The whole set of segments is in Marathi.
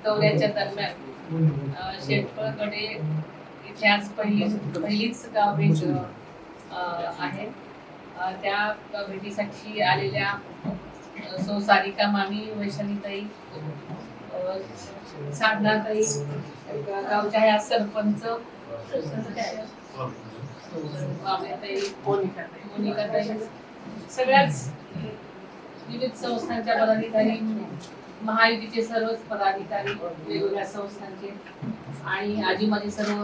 दौऱ्याच्या दरम्यान शेतकळकडे इथे आज पहिलीच गाव भेट आहे. त्या भेटीसाठी आलेल्या सौ सारिका मामी, वैशालीताई, साधनाताई, गावच्या ह्या सरपंच मोनिकाताई, सगळ्याच विविध संस्थांच्या पदाधिकारी, महायुतीचे सर्वच पदाधिकारी वेगवेगळ्या संस्थांचे आणि आजी माझे सर्व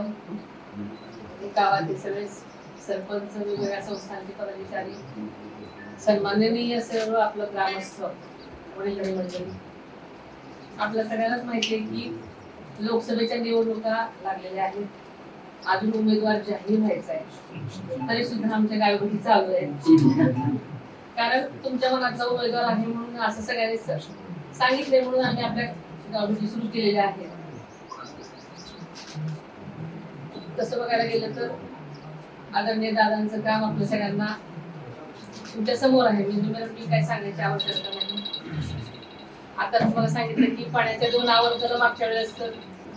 गावातील सगळे सरपंच, वेगवेगळ्या संस्थांचे पदाधिकारी, सन्माननीय सर्व आपलं ग्रामस्थ वडील मंडळी. आपल्या सगळ्यांनाच माहिती आहे की लोकसभेच्या निवडणुका लागलेल्या आहेत. अजून उमेदवार जाहीर व्हायचा आहे, तरी सुद्धा आमच्या गावभेटी चालू आहे. कारण तुमच्या मनातला उमेदवार आहे म्हणून असं सगळ्यांनी सांगितले म्हणून आम्ही आपल्या गावभेटी सुरू केलेल्या आहेत. तसं बघायला गेलं तर आदरणीय दादांचं काम आपल्या सगळ्यांना तुमच्या समोर आहे. मी काय सांगायची आवश्यकता नाही. आता तुम्हाला सांगितलं की पाण्याच्या 2 आवर्तन मागच्या वेळेस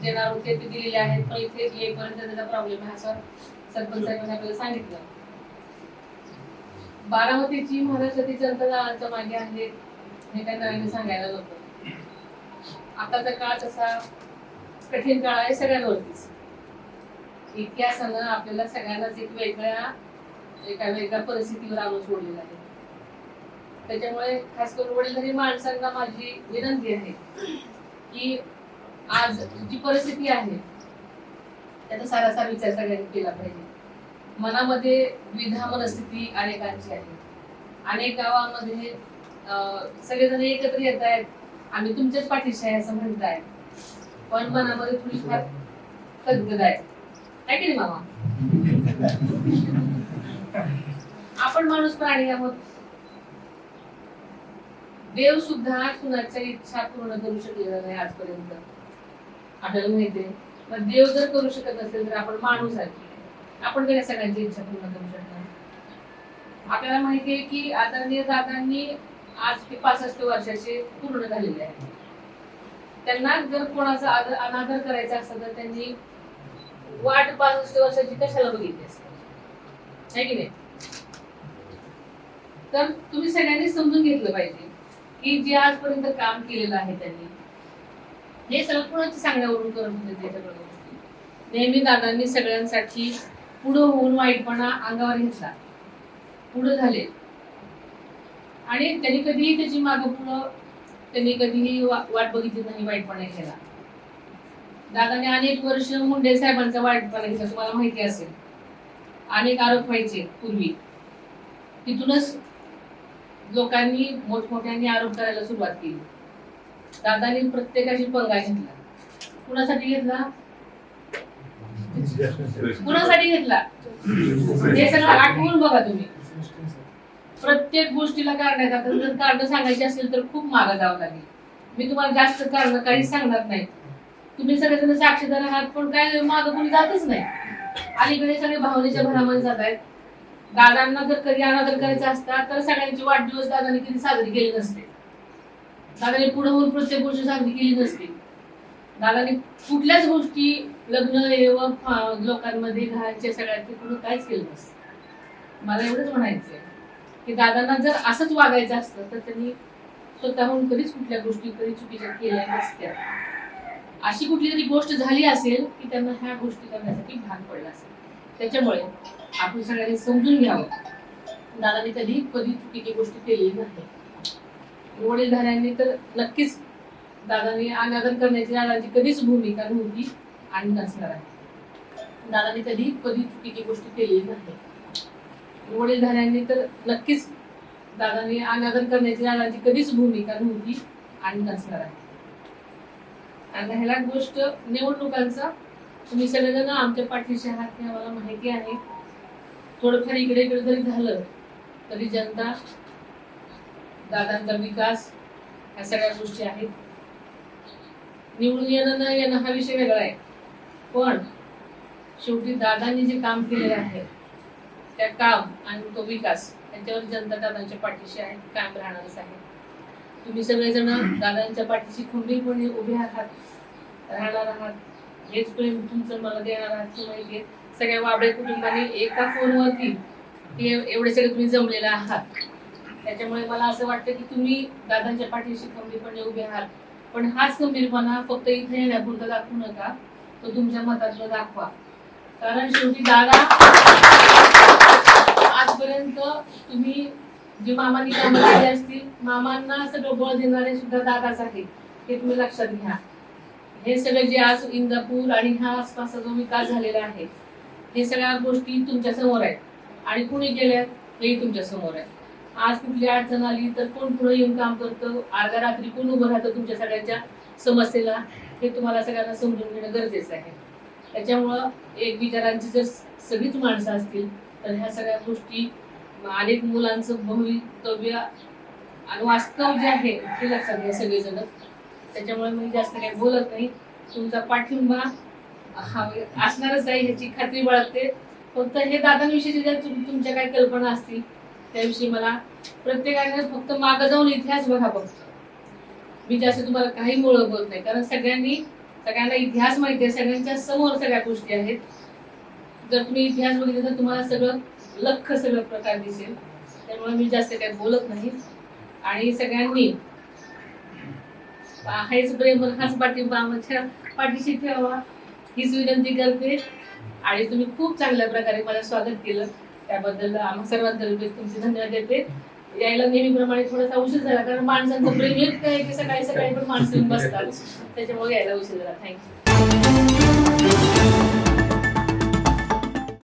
देणार होते ते दिलेले आहेत, पण इथे येईपर्यंत त्याचा प्रॉब्लेम आहे असं सरपंच साहेबांनी आपल्याला सांगितलं. बारामतीची महाराष्ट्राची जनता दादांच्या मागे आहे हे काय नव्याने सांगायला नको. आताचा काळ तसा कठीण काळ आहे सगळ्यांवरतीच. इतिहासानं आपल्याला सगळ्यांनाच एका वेगळ्या परिस्थितीवर आणून सोडलेलं आहे. त्याच्यामुळे खास करून वडीलधारी माणसांना माझी विनंती आहे की आज जी परिस्थिती आहे त्याचा सारासार विचार सगळ्यांनी केला पाहिजे. मनामध्ये द्विधा मनस्थिती अनेकांची आहे. अनेक गावांमध्ये सगळेजण एकत्र येत आहेत, आम्ही तुमच्याच पाठीशी आहे असं म्हणताय, पण मनामध्ये थोडीफार गदगद आहे की नाही मामा? आपण माणूस प्राणी आहोत. देव सुद्धा कुणाच्या इच्छा पूर्ण करू शकलेला नाही आजपर्यंत, आपल्याला माहितीये. पण देव जर करू शकत असेल तर आपण माणूस आहे, आपण काय सगळ्यांची इच्छा पूर्ण करू शकणार? आपल्याला माहितीये की आदरणीय दादांनी आज ते 65 वर्षाचे पूर्ण झालेले आहेत. त्यांना जर कोणाचा अनादर करायचा असता तर त्यांनी वाट 65 वर्षाची कशाला बघितली असते, की नाही? तर तुम्ही सगळ्यांनी समजून घेतलं पाहिजे की जे आजपर्यंत काम केलेलं आहे त्यांनी, हे सगळं कोणाच्या सांगण्यावरून करत होते. त्याच्याकडे नेहमी दादांनी सगळ्यांसाठी पुढे होऊन वाईटपणा अंगावर घेतला, पुढे झाले आणि त्यांनी कधीही त्याची मागं पुढं त्यांनी कधीही वाट बघितली नाही, वाईटपणा केला. दादाने अनेक वर्ष मुंडे साहेबांचा वाईटपणा घेतला, तुम्हाला माहिती असेल. अनेक आरोप व्हायचे पूर्वी, तिथूनच लोकांनी मोठमोठ्यांनी आरोप करायला सुरुवात केली. दादांनी प्रत्येकाशी पंगा घेतला. कुणासाठी घेतला? कुणासाठी घेतला हे सगळं आठवून बघा तुम्ही. प्रत्येक गोष्टीला कारण आहेत. आता जर कारण सांगायची असेल तर खूप मागं जावं लागेल. मी तुम्हाला जास्त कारण काहीच सांगणार नाही. तुम्ही सगळेजण साक्षीदार आहात, पण काय मागं कोणी जातच नाही. अलीकडे सगळे भावनेच्या भरामध्ये जात आहेत. दादांना जर कधी अनादर करायचा असता तर सगळ्यांची वाढदिवस दादांनी कधी साजरी केली नसते. दादांनी पुढे होऊन प्रत्येक गोष्ट साजरी केली नसते. दादांनी कुठल्याच गोष्टी लग्न एवं लोकांमध्ये घराच्या सगळ्यांचे कुठं काहीच केलं नसतं. मला एवढंच म्हणायचंय की दादांना जर असंच वागायचं असतं तर त्यांनी स्वतःहून कधीच कुठल्या गोष्टी कधी चुकीच्या केल्या नसत्या. अशी कुठली तरी गोष्ट झाली असेल की त्यांना ह्या गोष्टी करण्यासाठी भाग पडला असेल. त्याच्यामुळे आपण सगळ्यांनी समजून घ्यावं, दादांनी कधी चुकीची गोष्ट केली नाही. वडीलधाऱ्यांनी तर नक्कीच दादांनी अनादर करण्याची दादांची कधीच भूमिका नव्हती आणि नसणार आहे. दादांनी कधी चुकीची गोष्ट केली नाही. वडीलधाऱ्यांनी तर नक्कीच दादांनी अनादर करण्याची दादांची कधीच भूमिका नव्हती आणि नसणार आहे. आणि ह्याला गोष्ट निवडणुकांचा तुम्ही सगळेजण आमच्या पाठीशी आहात हे आम्हाला माहिती आहे. थोडंफार इकडे जरी झालं तरी जनता, दादांचा विकास, ह्या सगळ्या गोष्टी आहेत. निवडून येणं न येणं हा विषय वेगळा आहे, पण शेवटी दादांनी जे काम केलेले आहे त्या काम आणि तो विकास यांच्यावर जनता दादांच्या पाठीशी आहे, कायम राहणारच आहे. तुम्ही सगळेजण दादांच्या पाठीशी खंबीरपणे उभे आहात राहणार आहात, हेच प्रेम तुमचं मला देणार आहात हे माहिती आहे. सगळ्या वाबळे कुटुंबाने एका फोनवरती एवढे सगळे तुम्ही जमलेले आहात. त्याच्यामुळे मला असं वाटतं की तुम्ही दादांच्या पाठीशी खंबीरपणे उभे आहात. पण हाच खंबीरपणा फक्त इथे येण्यापुरता दाखवू नका, तो तुमच्या मतातलं दाखवा. कारण शेवटी दादा आजपर्यंत तुम्ही जे मामांनी कामं केली असतील, मामांना सगळं बळ देणारे सुद्धा दादाच आहे, हे तुम्ही लक्षात घ्या. हे सगळे जे आज इंदापूर आणि ह्या आसपासचा जो विकास झालेला आहे, हे सगळ्या गोष्टी तुमच्या समोर आहेत आणि कुणी केल्यात हेही तुमच्या समोर आहे. आज कुठली अडचण आली तर कोण पुढे येऊन काम करतं, अर्ध्या रात्री कोण उभं राहतं तुमच्या सगळ्यांच्या समस्येला, हे तुम्हाला सगळ्यांना समजून घेणं गरजेचं आहे. त्याच्यामुळं एक विचारांची जर सगळीच माणसं असतील तर ह्या सगळ्या गोष्टी, अनेक मुलांचं भवितव्य आणि वास्तव जे आहे ते लक्षात घ्या सगळेजण. त्याच्यामुळे मी जास्त काही बोलत नाही. तुमचा पाठिंबा हा असणारच आहे ह्याची खात्री बाळगते. फक्त हे दादांविषयी ज्या तुमच्या काही कल्पना असतील त्याविषयी मला प्रत्येकाने फक्त मागं जाऊन इतिहास बघा. फक्त मी जास्त तुम्हाला काही ओळखत नाही, कारण सगळ्यांना इतिहास माहिती आहे, सगळ्यांच्या समोर सगळ्या गोष्टी आहेत. जर तुम्ही इतिहास बघितला तर तुम्हाला सगळं प्रकार दिसेल. त्यामुळे मी जास्त काही बोलत नाही. आणि सगळ्यांनी हेच प्रेम हाच पाठिंबा आमच्या पाठीशी ठेवा हीच विनंती करते. आणि तुम्ही खूप चांगल्या प्रकारे मला स्वागत केलं, त्याबद्दल आम्हा सर्वांतर्फे तुमचे धन्यवाद देते. यायला नेहमीप्रमाणे थोडासा उशीर झाला, कारण माणसांचं प्रेम इतकं आहे की सकाळी पण माणसं येऊन बसतात, त्याच्यामुळे यायला उशीर झाला. थँक्यू.